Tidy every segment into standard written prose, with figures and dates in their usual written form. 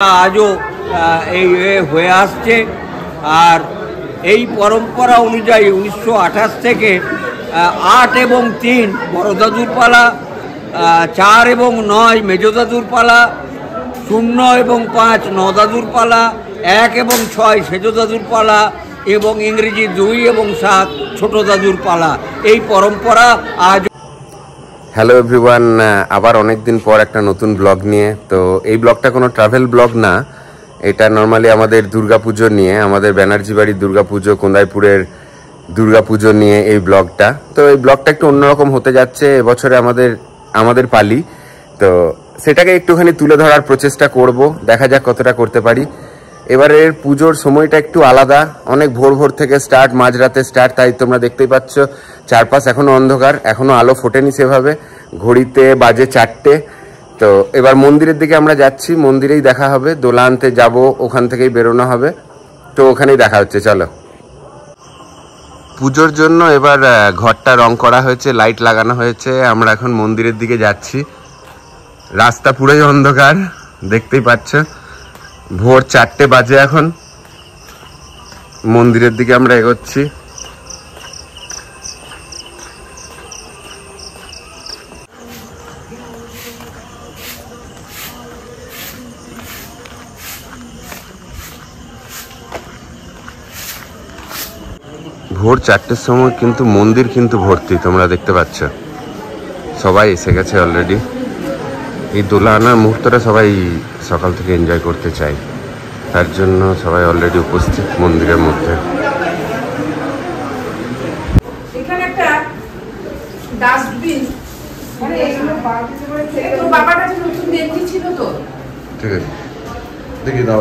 আজও এই হয়ে আসছে। আর এই পরম্পরা অনুযায়ী 1928 থেকে 8 এবং 3 বড় দাদুর পালা, 4 এবং 9 মেজো দাদুর পালা, 0 এবং 5 নদাদুর পালা, 1 এবং 6 সেজো দাদুর পালা এবং ইংরেজি 2 এবং 7 ছোট দাদুর পালা। এই পরম্পরা আজ। হ্যালো এভরিওয়ান, আবার অনেক দিন পর একটা নতুন ব্লগ নিয়ে। তো এই ব্লগটা কোনো ট্রাভেল ব্লগ না, এটা নর্মালি আমাদের দুর্গাপুজো নিয়ে, আমাদের ব্যানার্জি বাড়ির দুর্গাপুজো, কোন্দাইপুরের দুর্গাপুজো নিয়ে এই ব্লগটা। তো এই ব্লগটা একটু অন্যরকম হতে যাচ্ছে এবছরে আমাদের পালি। তো সেটাকে একটুখানি তুলে ধরার প্রচেষ্টা করব, দেখা যাক কতটা করতে পারি। এবারের পুজোর সময়টা একটু আলাদা, অনেক ভোর ভোর থেকে স্টার্ট, মাঝরাতে স্টার্ট। তাই তোমরা দেখতেই পাচ্ছ চারপাশ এখনো অন্ধকার, এখনো আলো ফোটেনি সেভাবে। ঘড়িতে বাজে 4টে। তো এবার মন্দিরের দিকে আমরা যাচ্ছি, মন্দিরেই দেখা হবে। দোলা আনতে যাব, ওখান থেকেই বেরোনো হবে। তো ওখানেই দেখা হচ্ছে, চলো। পুজোর জন্য এবার ঘরটা রং করা হয়েছে, লাইট লাগানো হয়েছে। আমরা এখন মন্দিরের দিকে যাচ্ছি। রাস্তা পুরোই অন্ধকার, দেখতেই পাচ্ছ। ভোর 4টে বাজে এখন। মন্দিরের দিকে আমরা এগোচ্ছি। ভোর 4টের সময় কিন্তু মন্দির কিন্তু ভর্তি, তোমরা দেখতে পাচ্ছ। সবাই এসে গেছে অলরেডি। এই দোলা আনার মুহূর্তটা সবাই সকাল থেকে এনজয় করতে চায়, তার জন্য সবাই অলরেডি উপস্থিত মন্দিরের মধ্যে। এখানে একটা ডাস্টবিন, মানে এগুলো তোর বাবার কাছে নতুন দেখছি ছিল তো। ঠিক আছে, দেখি দাও।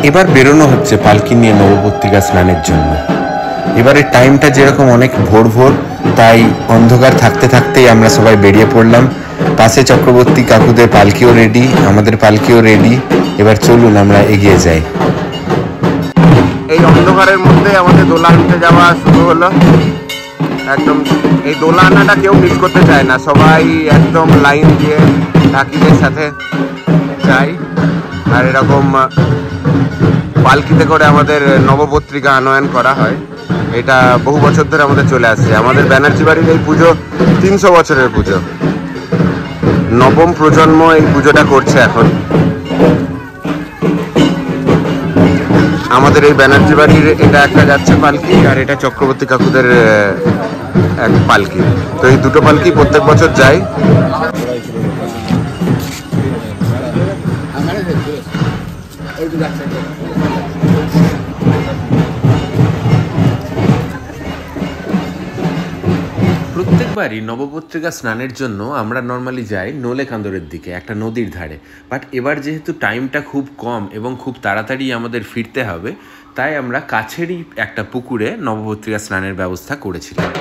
এবার বেরোনো হচ্ছে পালকি নিয়ে নবপত্রিকা স্নানের জন্য। এবারের টাইমটা যেরকম অনেক ভোর ভোর, তাই অন্ধকার থাকতে থাকতেই আমরা সবাই বেরিয়ে পড়লাম। পাশে চক্রবর্তী কাকুদের পালকিও রেডি, আমাদের পালকিও রেডি। এবার চলুন আমরা এগিয়ে যাই। এই অন্ধকারের মধ্যে আমাদের দোলা আনতে যাওয়া শুরু হলো। একদম এই দোলা আনাটা কেউ মিস করতে চায় না, সবাই একদম লাইন দিয়ে কাকিদের সাথে যায়। আর এরকম পালকিতে করে আমাদের নবপত্রিকা আনয়ন করা হয়। এটা বহু বছর ধরে আমাদের চলে আসছে। আমাদের ব্যানার্জি বাড়ির এই পুজো 300 বছরের পুজো। নবম প্রজন্ম এই পুজোটা করছে এখন। আমাদের এই ব্যানার্জি বাড়ির এটা একটা যাচ্ছে পালকি, আর এটা চক্রবর্তী কাকুদের এক পালকি। তো এই দুটো পালকি প্রত্যেক বছর যায়। প্রত্যেকবারই নবপত্রিকা স্নানের জন্য আমরা নর্মালি যাই নোলেকান্দরের দিকে, একটা নদীর ধারে। বাট এবার যেহেতু টাইমটা খুব কম এবং খুব তাড়াতাড়ি আমাদের ফিরতে হবে, তাই আমরা কাছেরই একটা পুকুরে নবপত্রিকা স্নানের ব্যবস্থা করেছিলাম।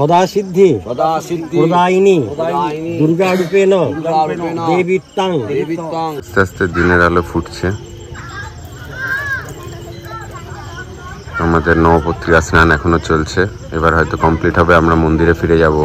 সদাসিদ্ধি প্রদায়িনী দুর্গা রূপেণ দেবীত্বাং। আস্তে আস্তে দিনের আলো ফুটছে। আমাদের নবপত্রিকা স্নান এখনো চলছে, এবার হয়তো কমপ্লিট হবে, আমরা মন্দিরে ফিরে যাব।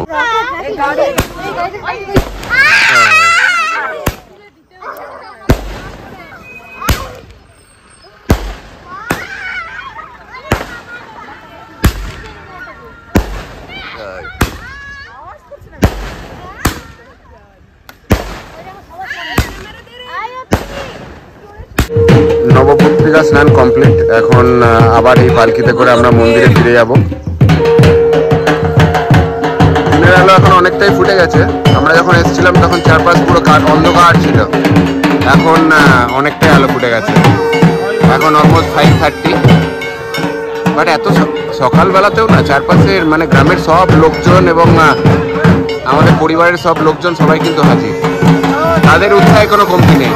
নবপত্রিকা স্নান কমপ্লিট, এখন আবার এই পালকিতে করে আমরা মন্দিরে ফিরে যাব। দিনের আলো এখন অনেকটাই ফুটে গেছে। আমরা যখন এসেছিলাম তখন চারপাশ পুরো অন্ধকার ছিল, এখন অনেকটাই আলো ফুটে গেছে। এখন অলমোস্ট 5:30, বাট এত সকালবেলাতেও না চারপাশের মানে গ্রামের সব লোকজন এবং আমাদের পরিবারের সব লোকজন সবাই কিন্তু হাজির, তাদের উৎসাহে কোনো কমতি নেই।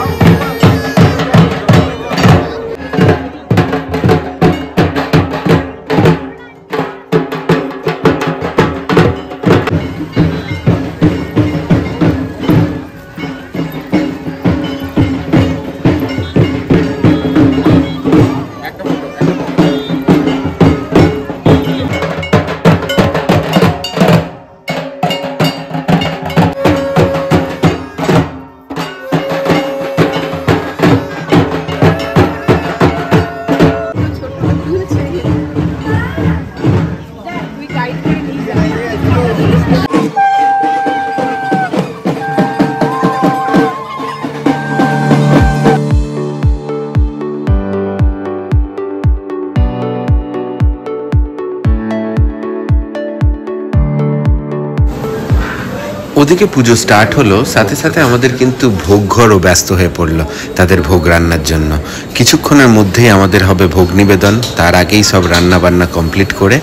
ওদিকে পুজো স্টার্ট হলো, সাথে সাথে আমাদের কিন্তু ভোগ ঘরও ব্যস্ত হয়ে পড়লো তাদের ভোগ রান্নার জন্য। কিছুক্ষণের মধ্যেই আমাদের হবে ভোগ নিবেদন, তার আগেই সব রান্না বান্না কমপ্লিট করে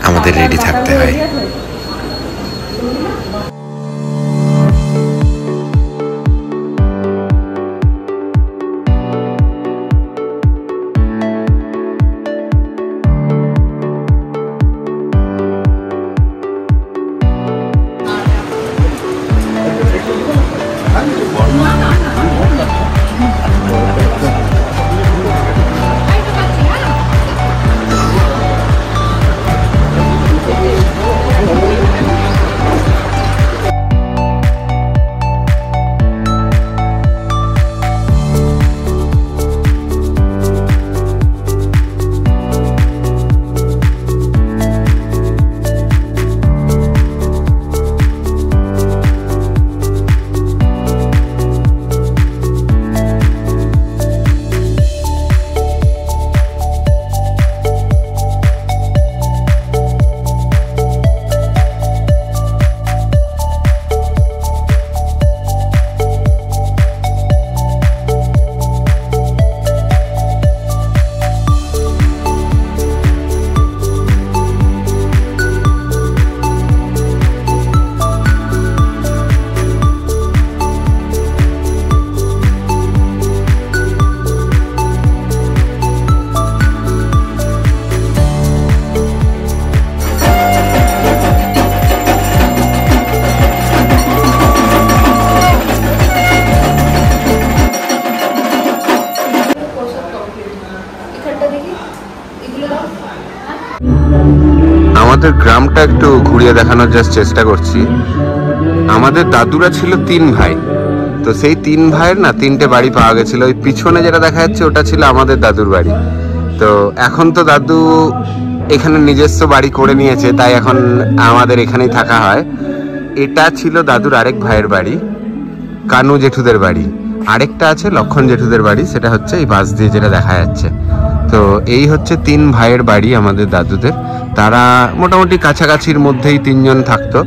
আমাদের রেডি থাকতে হয়। আমাদের গ্রামটা একটু ঘুরিয়ে দেখানোর জাস্ট চেষ্টা করছি। আমাদের দাদুরা ছিল 3 ভাই, তো সেই 3 ভাইয়ের না 3টে বাড়ি পাওয়া গেছিল। ওই পিছনে যেটা দেখা যাচ্ছে ওটা ছিল আমাদের দাদুর বাড়ি। তো এখন তো দাদু এখানে নিজস্ব বাড়ি করে নিয়েছে, তাই এখন আমাদের এখানেই থাকা হয়। এটা ছিল দাদুর আরেক ভাইয়ের বাড়ি, কানু জেঠুদের বাড়ি। আরেকটা আছে লক্ষণ জেঠুদের বাড়ি, সেটা হচ্ছে এই বাস দিয়ে যেটা দেখা যাচ্ছে। তো এই হচ্ছে 3 ভাইয়ের বাড়ি আমাদের দাদুদের। তারা মোটামুটি কাছাকাছির মধ্যেই 3 জন থাকতো।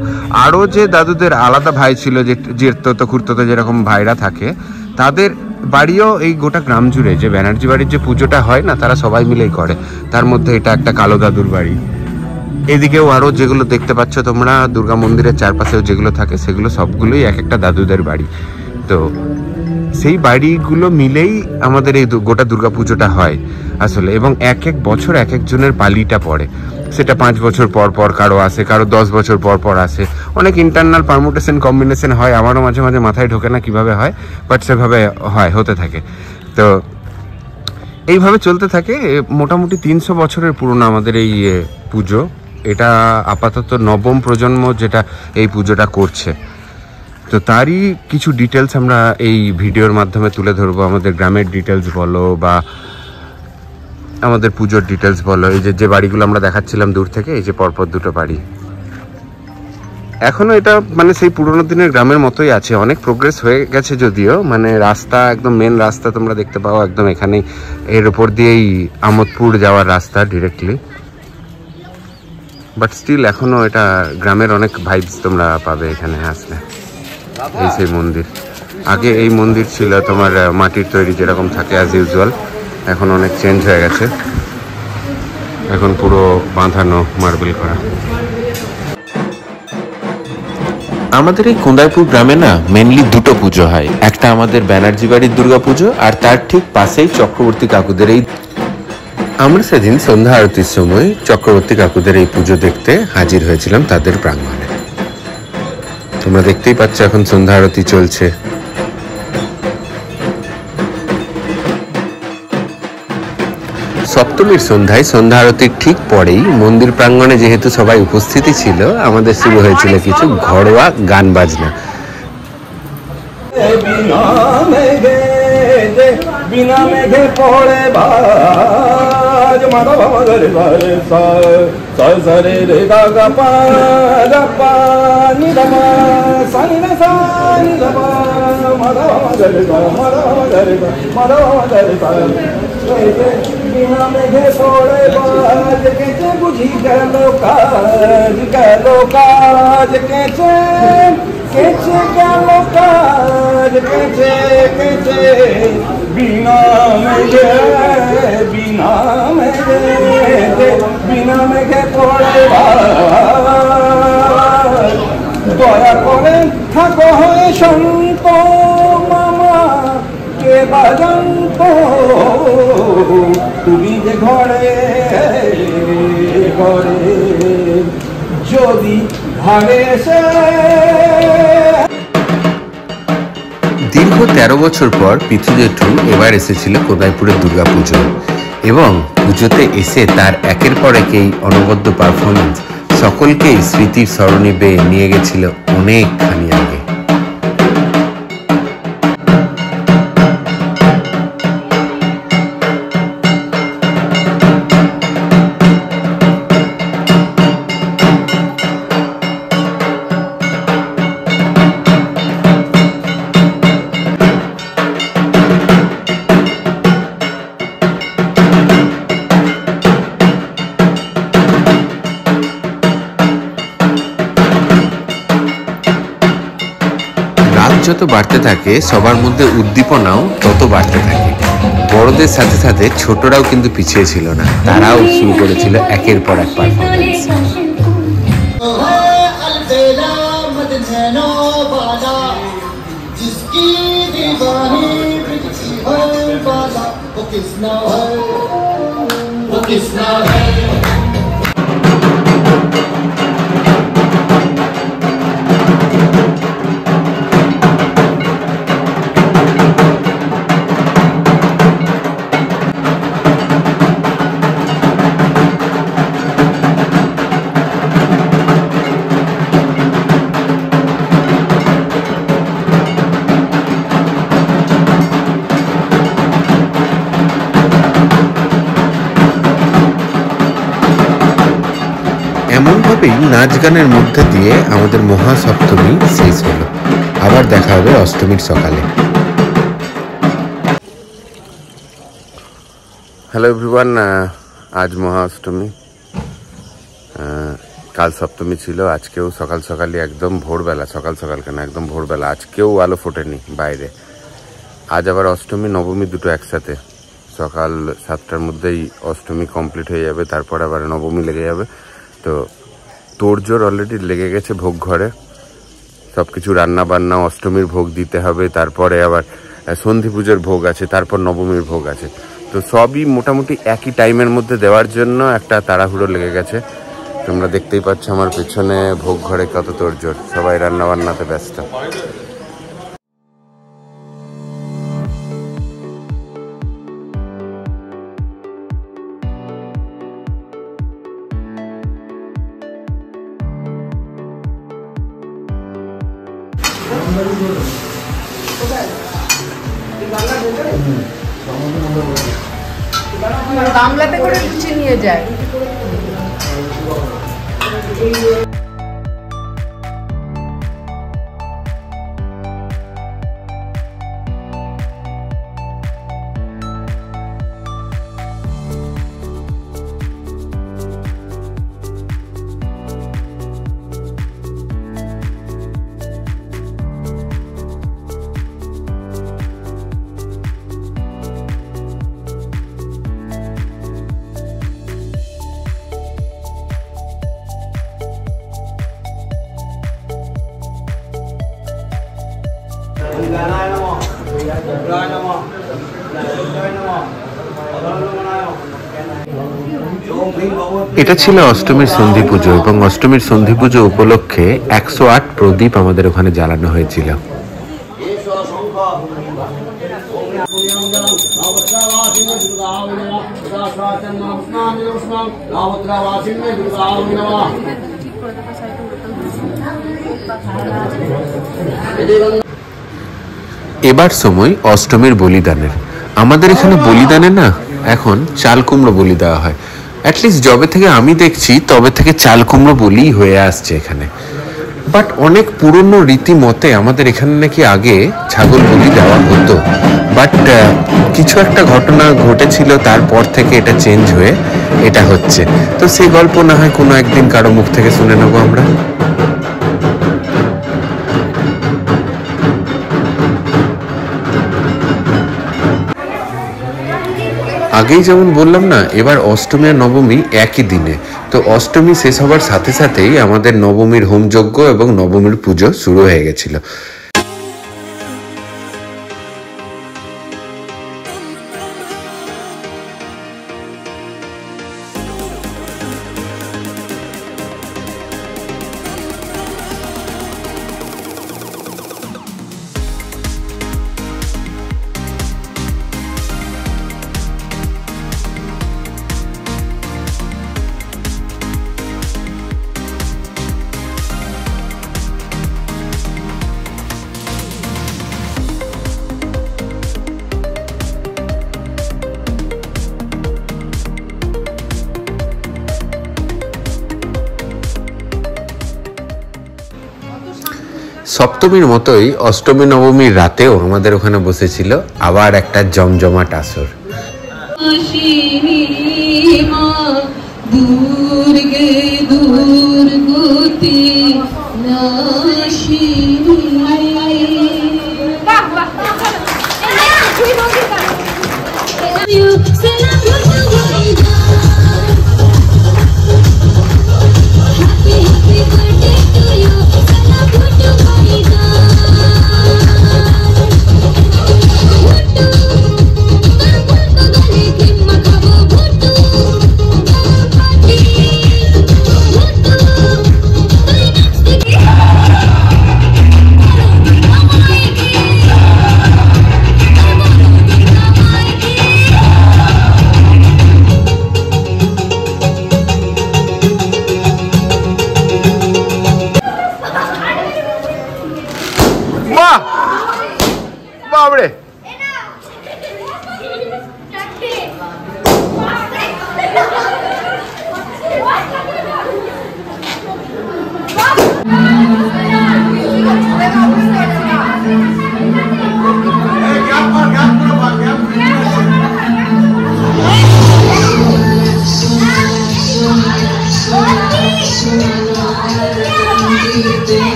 আরও যে দাদুদের আলাদা ভাই ছিল, যে জেঠতো খুড়তো যেরকম ভাইরা থাকে, তাদের বাড়িও এই গোটা গ্রাম জুড়ে যে ব্যানার্জি বাড়ির যে পুজোটা হয় না, তারা সবাই মিলেই করে। তার মধ্যে এটা একটা কালো দাদুর বাড়ি। এদিকেও আরও যেগুলো দেখতে পাচ্ছ তোমরা দুর্গা মন্দিরের চারপাশেও যেগুলো থাকে, সেগুলো সবগুলোই এক একটা দাদুদের বাড়ি। তো সেই বাড়িগুলো মিলেই আমাদের এই গোটা দুর্গা পুজোটা হয় আসলে, এবং এক এক বছর এক একজনের পালিটা পড়ে। সেটা 5 বছর পর পর কারো আসে, কারো 10 বছর পর পর আসে। অনেক ইন্টারনাল পারমুটেশন কম্বিনেশন হয়, আমারও মাঝে মাঝে মাথায় ঢোকে না কিভাবে হয়, বাট সেভাবে হয়, হতে থাকে। তো এইভাবে চলতে থাকে। মোটামুটি 300 বছরের পুরনো আমাদের এই পুজো। এটা আপাতত নবম প্রজন্ম যেটা এই পুজোটা করছে। তো তারই কিছু ডিটেলস আমরা এই ভিডিওর মাধ্যমে তুলে ধরবো। আমাদের গ্রামের ডিটেলস বলো বা আমাদের পুজোর ডিটেলস বলো। এই যে বাড়িগুলো আমরা দেখাচ্ছিলাম দূর থেকে, এই যে পরপর দুটো বাড়ি, এখনো এটা মানে সেই পুরোনো দিনের গ্রামের মতোই আছে। অনেক প্রোগ্রেস হয়ে গেছে যদিও, মানে রাস্তা একদম মেন রাস্তা তোমরা দেখতে পাও একদম এখানেই, এর উপর দিয়েই আমোদপুর যাওয়ার রাস্তা ডিরেক্টলি, বাট স্টিল এখনো এটা গ্রামের অনেক ভাইবস তোমরা পাবে এখানে আসলে। এই সেই মন্দির, আগে এই মন্দির ছিল তোমার মাটির তৈরি যেরকম থাকে অ্যাজ ইউজুয়াল, এখন অনেক চেঞ্জ হয়ে গেছে, এখন পুরো বাঁধানো মার্বেল করা। আমাদের এই কোন্দাইপুর গ্রামে না মেনলি দুটো পুজো হয়, একটা আমাদের ব্যানার্জি বাড়ির দুর্গা পুজো, আর তার ঠিক পাশেই চক্রবর্তী কাকুদের এই। আমরা সেদিন সন্ধ্যা আরতির সময় চক্রবর্তী কাকুদের এই পুজো দেখতে হাজির হয়েছিলাম তাদের প্রাঙ্গণে। তোমরা দেখতেই পাচ্ছ এখন সন্ধ্যা আরতি চলছে। সপ্তমীর সন্ধ্যায় সন্ধ্যা আরতির ঠিক পরেই মন্দির প্রাঙ্গণে যেহেতু সবাই উপস্থিতি ছিল, আমাদের শুরু হয়েছিল কিছু ঘরোয়া গান বাজনা। বিনা মেঘে পড়ে বাজ মাধব মগরে বারে সরে রে গা পা নি দমা সানি না সানি দমা মাধব মগরে মাধব মগরে বিনা মেঘে পড়ে বাজ কেছে বুঝি গেল কাজ কেছে কেছে গেল কাজ কেছে কেছে বিনা মেঘে পড়ে দয়া করে থাকো হয়ে শান্ত মামা কে বাজন্ত তুমি যে ঘরে ঘরে যদি ঘরে এসে। দীর্ঘ 13 বছর পর পিথু জেঠু এবার এসেছিল কোদাইপুরের দুর্গা পুজো, এবং পুজোতে এসে তার একের পর এক এই অনবদ্য পারফরমেন্স সকলকেই স্মৃতির স্মরণে নিয়ে গেছিল অনেকখানি আগে। যত বাড়তে থাকে সবার মধ্যে উদ্দীপনাও তত বাড়তে থাকে। বড়দের সাথে সাথে ছোটরাও কিন্তু পিছিয়ে ছিল না, তারাও শুরু করেছিল একের পর এক পারফরমেন্স। এমনভাবেই নাচ গানের মধ্যে দিয়ে আমাদের মহাসপ্তমী শেষ হলো। আবার দেখা হবে অষ্টমীর সকালে। হ্যালো এভরিওয়ান, আজ মহাষ্টমী, কাল সপ্তমী ছিল, আজকেও সকাল সকালই একদম ভোরবেলা, সকাল সকাল কেন একদম ভোরবেলা, আজকেও আলো ফোটেনি বাইরে। আজ আবার অষ্টমী নবমী দুটো একসাথে, সকাল 7টার মধ্যেই অষ্টমী কমপ্লিট হয়ে যাবে, তারপর আবার নবমী লেগে যাবে। তো তোড়জোড় অলরেডি লেগে গেছে ভোগ ঘরে, সব কিছু রান্না বান্না, অষ্টমীর ভোগ দিতে হবে, তারপরে আবার সন্ধি পুজোর ভোগ আছে, তারপর নবমীর ভোগ আছে। তো সবই মোটামুটি একই টাইমের মধ্যে দেওয়ার জন্য একটা তাড়াহুড়ো লেগে গেছে। তোমরা দেখতেই পাচ্ছ আমার পেছনে ভোগ ঘরে কত তোড়জোড়, সবাই রান্না বান্নাতে ব্যস্ত। গামলাতে করে লুচি নিয়ে যায়। এটা ছিল অষ্টমীর সন্ধি পুজো এবং অষ্টমীর সন্ধি পুজো উপলক্ষে 108 প্রদীপ আমাদের ওখানে জ্বালানো হয়েছিল। এবার সময় অষ্টমীর বলিদানের। আমাদের এখানে বলিদানে না এখন চাল কুমড়ো বলি দেওয়া হয়। অ্যাটলিস্ট যবে থেকে আমি দেখছি তবে থেকে চাল কুমড়ো বলি হয়ে আসছে এখানে। বাট অনেক পুরনো রীতি মতে আমাদের এখানে নাকি আগে ছাগল বলি দেওয়া হতো, বাট কিছু একটা ঘটনা ঘটেছিল, তারপর থেকে এটা চেঞ্জ হয়ে এটা হচ্ছে। তো সেই গল্প না হয় কোনো একদিন কারো মুখ থেকে শুনে নেবো আমরা। আগেই যেমন বললাম না, এবার অষ্টমী আর নবমী একই দিনে। তো অষ্টমী শেষ হবার সাথে সাথেই আমাদের নবমীর হোমযজ্ঞ এবং নবমীর পুজো শুরু হয়ে গেছিল। সপ্তমীর মতোই অষ্টমী নবমীর রাতেও আমাদের ওখানে বসেছিল আবার একটা জমজমাট আসর। বাবরে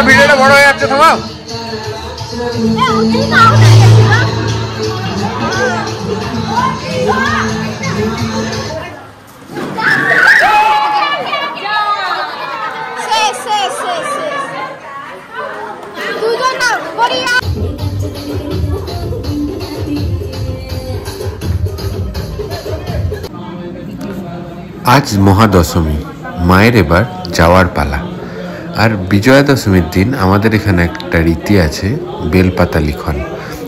ভিডিওটা বড় হয়ে যাচ্ছে। থামাও। শেষ আজ মহাদশমী, মায়ের এবার যাওয়ার পালা। আর বিজয়া দশমীর দিন আমাদের এখানে একটা রীতি আছে, বেলপাতা লিখন।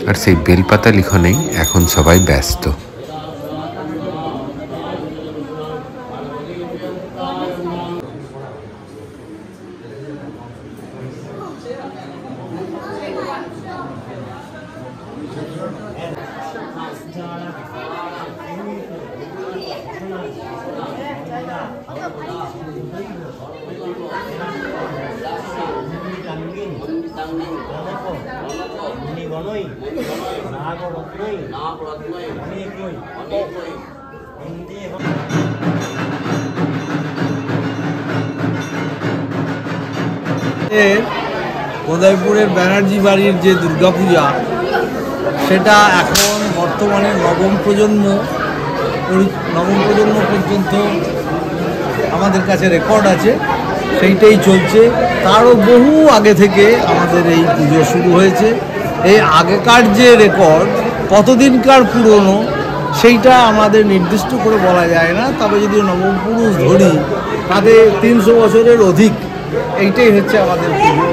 আর সেই বেলপাতা লিখনেই এখন সবাই ব্যস্ত। উদয়পুরের ব্যানার্জি বাড়ির যে দুর্গাপূজা, সেটা এখন বর্তমানে নবম প্রজন্ম পর্যন্ত আমাদের কাছে রেকর্ড আছে, সেইটাই চলছে। তারও বহু আগে থেকে আমাদের এই পুজো শুরু হয়েছে। এই আগেকার যে রেকর্ড কতদিনকার পুরনো সেইটা আমাদের নির্দিষ্ট করে বলা যায় না, তবে যদি নবম পুরুষ ধরি তাদের 300 বছরের অধিক এইটাই হচ্ছে আমাদের পুজো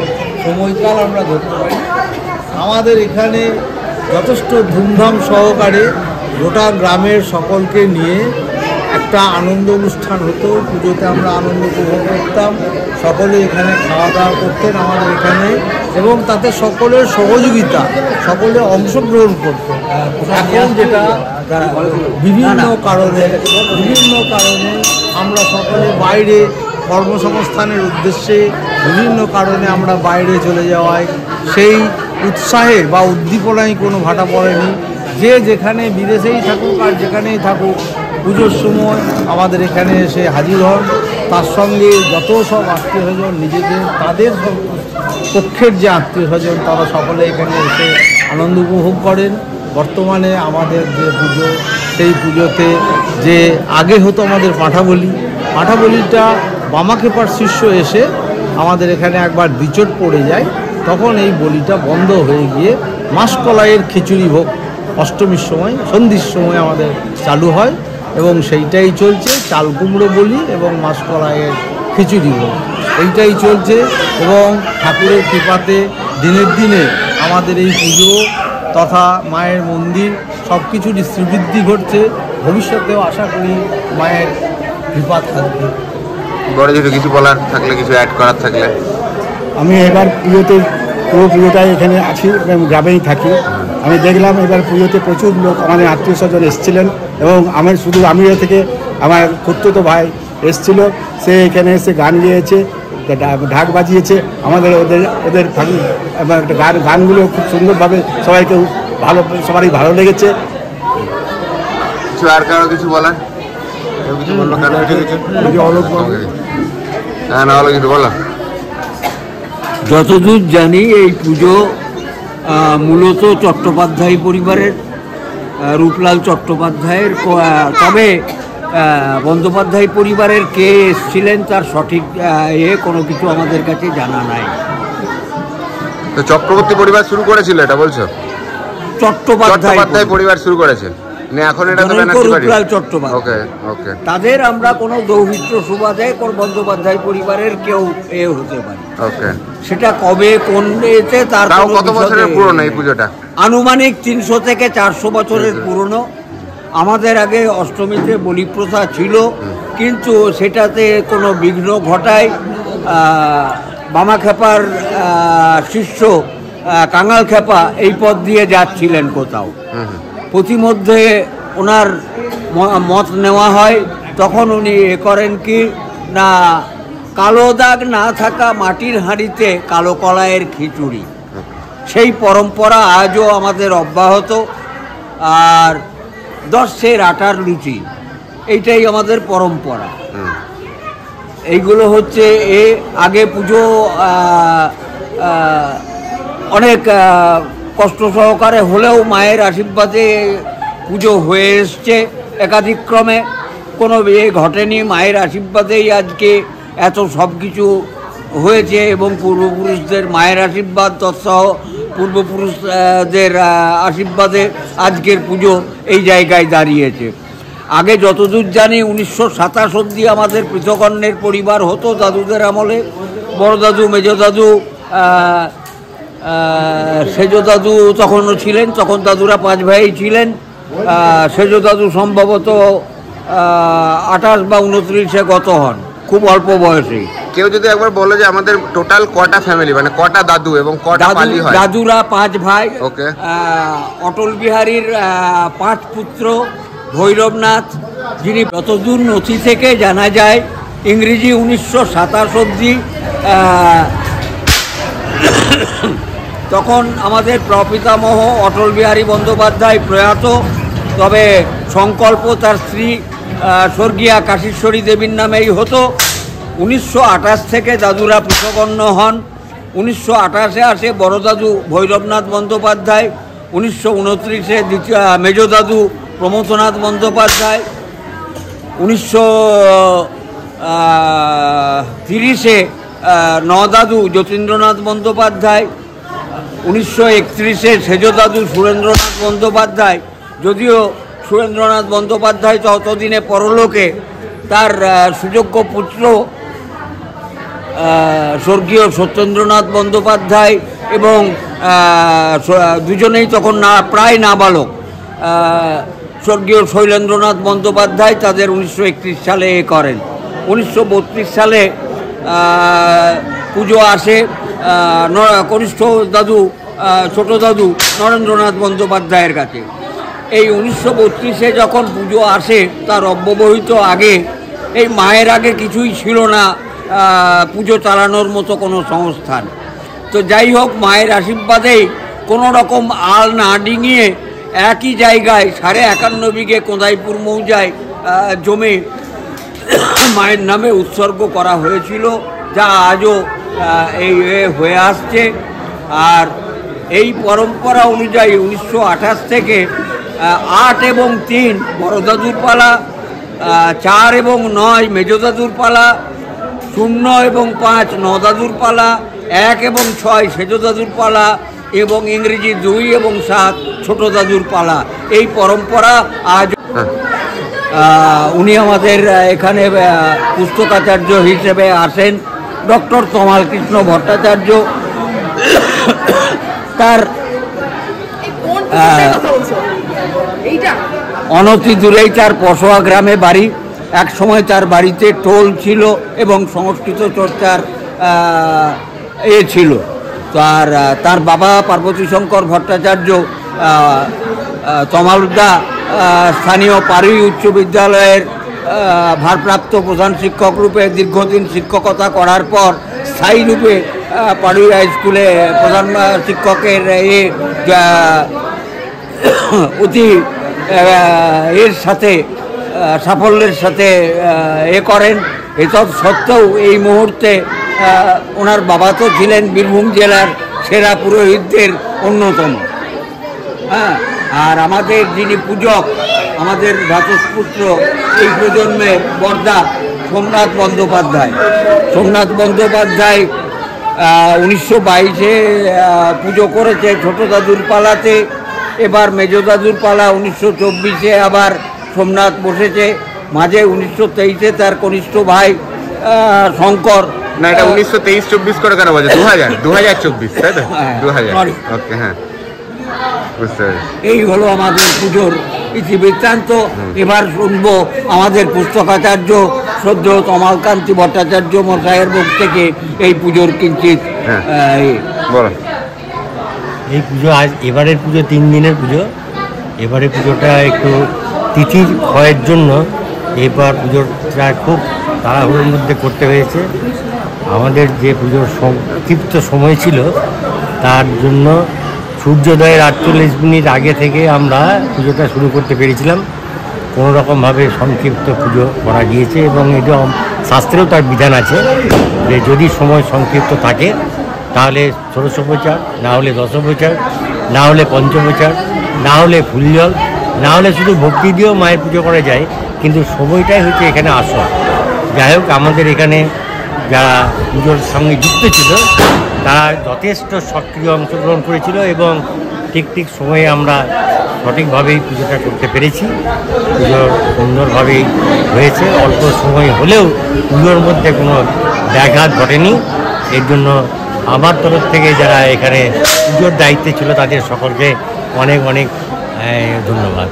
সময়কাল আমরা ধরতে পারি। আমাদের এখানে যথেষ্ট ধুমধাম সহকারে গোটা গ্রামের সকলকে নিয়ে একটা আনন্দ অনুষ্ঠান হতো। পুজোতে আমরা আনন্দ উপভোগ করতাম, সকলে এখানে খাওয়া দাওয়া করতেন আমাদের এখানে, এবং তাতে সকলের সহযোগিতা, সকলে অংশগ্রহণ করতো। এখন যেটা বিভিন্ন কারণে আমরা সকলে বাইরে কর্মসংস্থানের উদ্দেশ্যে বিভিন্ন কারণে আমরা বাইরে চলে যাওয়ায় সেই উৎসাহে বা উদ্দীপনায় কোনো ভাটা পড়েনি। যে যেখানে বিদেশেই থাকুক আর যেখানেই থাকুক, পুজোর সময় আমাদের এখানে এসে হাজির হন। তার সঙ্গে যত সব আত্মীয় স্বজন নিজেদের তাদের পক্ষের যে আত্মীয় স্বজন তারা সকলে এখানে এসে আনন্দ উপভোগ করেন। বর্তমানে আমাদের যে পুজো, সেই পুজোতে যে আগে হতো আমাদের পাঁঠাবলিটা বামাক্ষেপার শিষ্য এসে আমাদের এখানে একবার বিচট পড়ে যায়, তখন এই বলিটা বন্ধ হয়ে গিয়ে মাসকলাইয়ের খিচুড়ি ভোগ অষ্টমীর সময়, সন্ধির সময় আমাদের চালু হয়, এবং সেইটাই চলছে। চাল কুমড়ো বলি এবং মাসকলাইয়ের খিচুড়ি ভোগ এইটাই চলছে। এবং ঠাকুরের কৃপাতে দিনের দিনে আমাদের এই পুজো তথা মায়ের মন্দির সব কিছুরই শ্রীবৃদ্ধি ঘটছে। ভবিষ্যতেও আশা করি মায়ের কৃপা থাকবে। বড় যদি কিছু বলার থাকলে, কিছু অ্যাড করার থাকলে। আমি এবার পুরো পুজোটাই এখানে আছি এবং গ্রামেই থাকি। আমি দেখলাম এবার পুজোতে প্রচুর লোক আমাদের আত্মীয় স্বজন এসেছিলেন, এবং শুধু আমিরা থেকে আমার খুড়তুতো ভাই এসেছিল, সে এখানে এসে গান গেয়েছে, ঢাক বাজিয়েছে। আমাদের ওদের গানগুলো খুব সুন্দরভাবে সবাইকে সবারই ভালো লেগেছে। কিছু আর কারো কিছু বলার? যতদূর জানি এই পুজো মূলত চট্টোপাধ্যায় পরিবারের, রূপলাল চট্টোপাধ্যায়ের, তবে বন্দ্যোপাধ্যায় পরিবারের কে এসেছিলেন তার সঠিক কোনো কিছু আমাদের কাছে জানা নাই। তো চক্রবর্তী পরিবার শুরু করেছিল এটা বলছো? চট্টোপাধ্যায় পরিবার শুরু করেছে, এখন এটা তো রূপলাল চট্টোপাধ্যায়। ওকে, তাদের আমরা কোনো দৌহিত্র সুবাদে বন্দ্যোপাধ্যায় পরিবারের কেউ হতে পারি। ওকে, সেটা কবে কোন এতে তার কত বছরের পুরনো এই পুজোটা? আনুমানিক 300 থেকে 400 বছরের পুরনো। আমাদের আগে অষ্টমীতে বলি প্রথা ছিল, কিন্তু সেটাতে কোনো বিঘ্ন ঘটায় বামাক্ষেপার শিষ্য কাঙাল খেপা এই পথ দিয়ে যাচ্ছিলেন কোথাও, প্রতিমধ্যে ওনার মত নেওয়া হয়। তখন উনি করেন কি না, কালো দাগ না থাকা মাটির হাঁড়িতে কালো কলাইয়ের খিচুড়ি, সেই পরম্পরা আজও আমাদের অব্যাহত। আর 10 সের আটার লুচি, এইটাই আমাদের পরম্পরা। এইগুলো হচ্ছে আগে পুজো অনেক কষ্ট সহকারে হলেও মায়ের আশীর্বাদে পুজো হয়ে এসছে একাধিক ক্রমে, কোনো ঘটেনি। মায়ের আশীর্বাদেই আজকে এত সব কিছু হয়েছে, এবং পূর্বপুরুষদের মায়ের আশীর্বাদ তৎসহ পূর্বপুরুষদের আশীর্বাদে আজকের পুজো এই জায়গায় দাঁড়িয়েছে। আগে যতদূর জানি 1927 অবধি আমাদের পৃথকর্ণের পরিবার হতো দাদুদের আমলে। বড় দাদু, মেজো দাদু, সেজো দাদু তখনও ছিলেন, তখন দাদুরা 5 ভাই ছিলেন। সেজো দাদু সম্ভবত 28 বা 29-এ গত হন, খুব অল্প বয়সে। কেউ যদি একবার বলে যে আমাদের টোটাল কটা ফ্যামিলি, মানে কটা দাদু এবং কটা পালি হয়? দাদুরা 5 ভাই। ওকে। অটল বিহারীর 5 পুত্র, ভৈরবনাথ, যিনি যতদূর নথি থেকে জানা যায় ইংরেজি 1927 অবধি, তখন আমাদের প্রপিতামহ অটল বিহারী বন্দ্যোপাধ্যায় প্রয়াত, তবে সংকল্প তার স্ত্রী স্বর্গীয়া কাশীশ্বরী দেবীর নামেই হতো। 1928 থেকে দাদুরা পৃথকর্ণ হন। 1928-এ আসে বড় দাদু ভৈরবনাথ বন্দ্যোপাধ্যায়, 1929-এ মেজো দাদু প্রমথনাথ বন্দ্যোপাধ্যায়, 1930-এ নদাদু যতীন্দ্রনাথ বন্দ্যোপাধ্যায়, 1931-এ সেজো দাদু সুরেন্দ্রনাথ বন্দ্যোপাধ্যায়। যদিও সুরেন্দ্রনাথ বন্দ্যোপাধ্যায় ততদিনে পরলোকে, তার সুযোগ্য পুত্র স্বর্গীয় সত্যেন্দ্রনাথ বন্দ্যোপাধ্যায় এবং দুজনেই তখন প্রায় নাবালক স্বর্গীয় শৈলেন্দ্রনাথ বন্দ্যোপাধ্যায়, তাদের 1931 সালে করেন। 1932 সালে পুজো আসে কনিষ্ঠ দাদু, ছোট দাদু নরেন্দ্রনাথ বন্দ্যোপাধ্যায়ের কাছে। এই 1932-এ যখন পুজো আসে, তার অব্যবহিত আগে, এই মায়ের আগে কিছুই ছিল না পুজো চালানোর মতো কোনো সংস্থান। তো যাই হোক, মায়ের আশীর্বাদেই কোনো রকম আল না ডিঙিয়ে একই জায়গায় 51.5 বিঘে কোঁদাইপুর মৌজায় জমি মায়ের নামে উৎসর্গ করা হয়েছিল, যা আজও এই হয়ে আসছে। আর এই পরম্পরা অনুযায়ী 1928 থেকে 8 এবং 3 বড় দাদুর পালা, 4 এবং 9 মেজো দাদুর পালা, 0 এবং 5 নদাদুর পালা, 1 এবং 6 সেজো দাদুর পালা এবং ইংরেজি 2 এবং 7 ছোট দাদুর পালা। এই পরম্পরা আজ উনি আমাদের এখানে পুস্তকাচার্য হিসেবে আসেন ডক্টর তমাল কৃষ্ণ ভট্টাচার্য। তার অনতি দূরেই তার পশোয়া গ্রামে বাড়ি। এক সময় তার বাড়িতে টোল ছিল এবং সংস্কৃত চর্চার ছিল। তার বাবা পার্বতী শঙ্কর ভট্টাচার্য তমালদা স্থানীয় পাড়ুই উচ্চ বিদ্যালয়ের ভারপ্রাপ্ত প্রধান শিক্ষক রূপে দীর্ঘদিন শিক্ষকতা করার পর স্থায়ী রূপে পাড়ুই হাই স্কুলে প্রধান শিক্ষকের অতি এর সাথে সাফল্যের সাথে করেন। এসব সত্ত্বেও এই মুহূর্তে ওনার বাবা তো ছিলেন বীরভূম জেলার সেরা পুরোহিতদের অন্যতম। হ্যাঁ, আর আমাদের যিনি পূজক, আমাদের ভ্রাতস্পুত্র এই প্রজন্মে বর্দা সোমনাথ বন্দ্যোপাধ্যায়। সোমনাথ বন্দ্যোপাধ্যায় 1922-এ পুজো করেছে ছোট দাদুর পালাতে। এবার মেজো দাদুর পালা 1924-এ আবার সোমনাথ বসেছে। মাঝে 1923-এ তার কনিষ্ঠ ভাই শঙ্কর। না, এটা 1923-24 করে কেন বলছে? 2024, তাই তো? 2000। ওকে, হ্যাঁ, বুঝতে পেরেছি। এই হলো আমাদের পুজোর ইতিবৃত্তান্ত। এবার শুনবো আমাদের পুস্তকাচার্য শ্রদ্ধেয় তমালকান্তি ভট্টাচার্য মশাইয়ের মুখ থেকে এই পুজোর কিঞ্চিত। এই পুজো এবারের পুজো 3 দিনের পুজো। এবারে পুজোটা একটু তিথির ক্ষয়ের জন্য এবার পুজোটা খুব তাড়াহুড়োর মধ্যে করতে হয়েছে। আমাদের যে পুজোর সংক্ষিপ্ত সময় ছিল, তার জন্য সূর্যোদয়ের 48 মিনিট আগে থেকে আমরা পুজোটা শুরু করতে পেরেছিলাম। কোনো রকমভাবে সংক্ষিপ্ত পুজো করা গিয়েছে এবং এটা শাস্ত্রেও তার বিধান আছে যে যদি সময় সংক্ষিপ্ত থাকে তাহলে ষোড়শোপচার, না হলে দশোপচার, না হলে পঞ্চমোপচার, না হলে ফুলজল, না হলে শুধু ভক্তি দিয়েও মায়ের পুজো করা যায়, কিন্তু সময়টাই হচ্ছে এখানে আসল। যাই হোক, আমাদের এখানে যারা পুজোর সঙ্গে যুক্ত ছিল তারা যথেষ্ট সক্রিয় অংশগ্রহণ করেছিল এবং ঠিক সময়ে আমরা সঠিকভাবেই পুজোটা করতে পেরেছি। পুজো সুন্দরভাবেই হয়েছে, অল্প সময় হলেও পুজোর মধ্যে কোনো ব্যাঘাত ঘটেনি। এর জন্য আমার তরফ থেকে যারা এখানে পুজোর দায়িত্বে ছিল তাদের সকলকে অনেক ধন্যবাদ।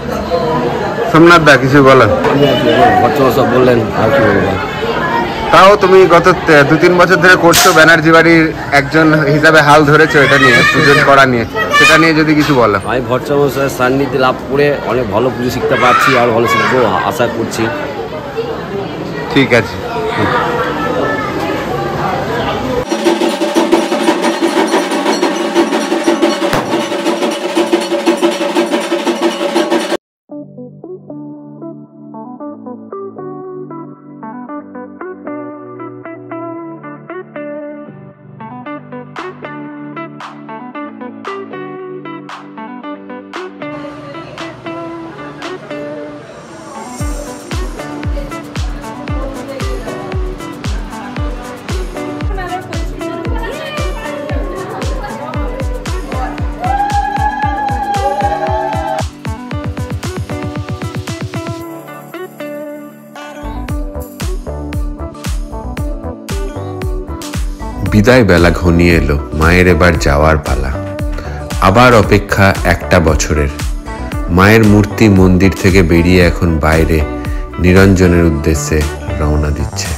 সোমনাথ দা কিছু বলেন? সব বললেন, আর কি বলবো। তাও তুমি গত 2-3 বছর ধরে করছো, ব্যানার্জি বাড়ির একজন হিসাবে হাল ধরেছো এটা নিয়ে, পুজোর করা নিয়ে, সেটা নিয়ে যদি কিছু বলো। আমি ভট্টাচার্যের সান্নিধ্যে লাভ করে অনেক ভালো পুজো শিখতে পারছি, আর ভালো শিখবো আশা করছি। ঠিক আছে। বিদায় বেলা ঘনিয়ে এলো, মায়ের এবার যাওয়ার পালা। আবার অপেক্ষা একটা বছরের। মায়ের মূর্তি মন্দির থেকে বেরিয়ে এখন বাইরে নিরঞ্জনের উদ্দেশ্যে রওনা দিচ্ছে।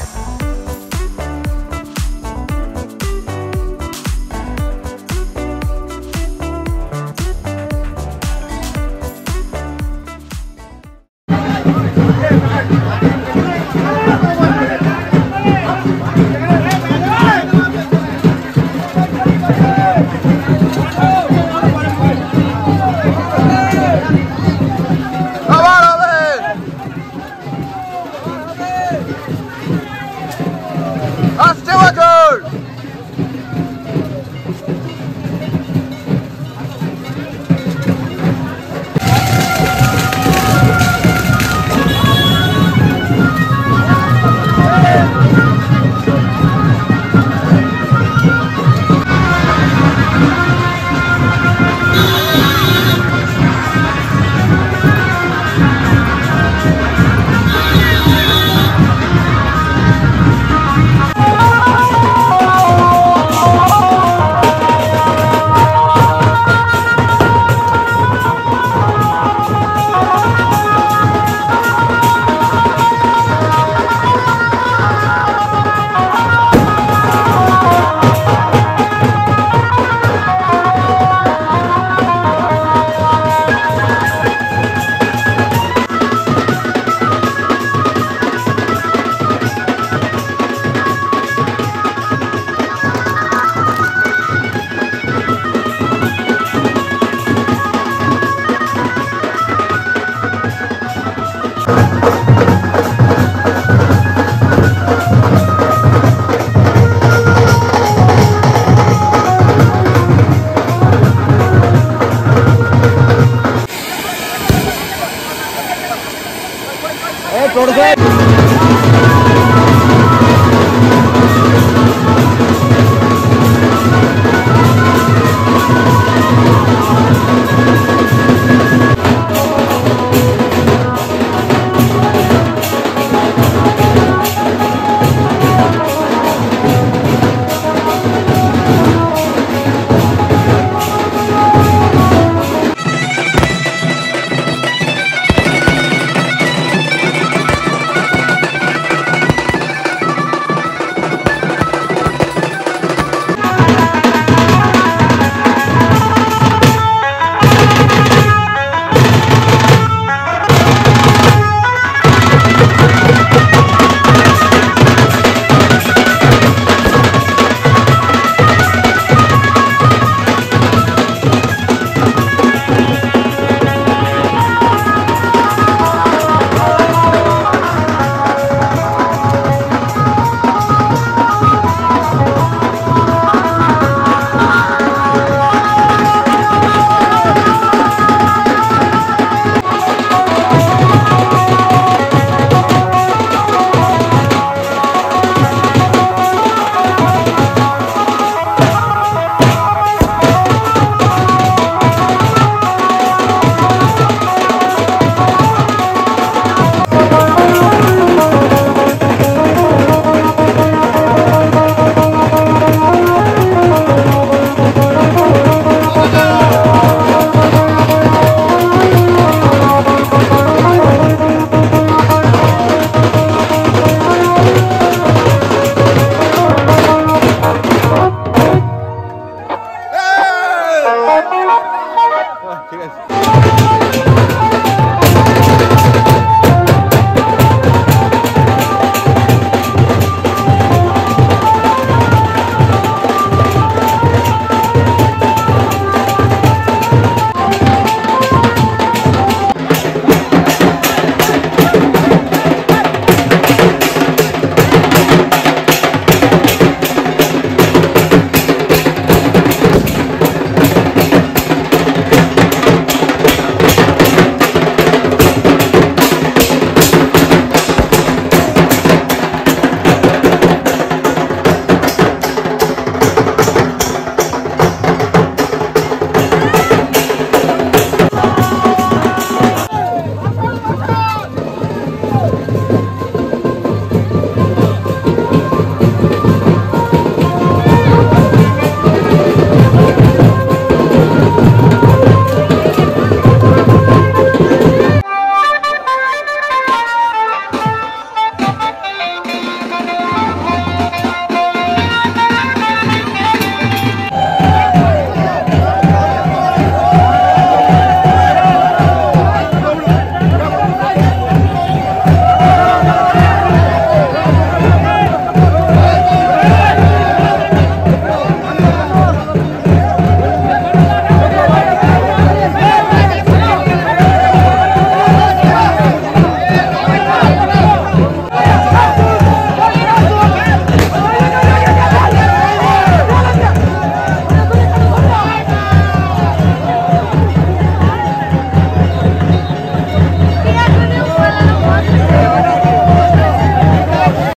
ঠিক আছে।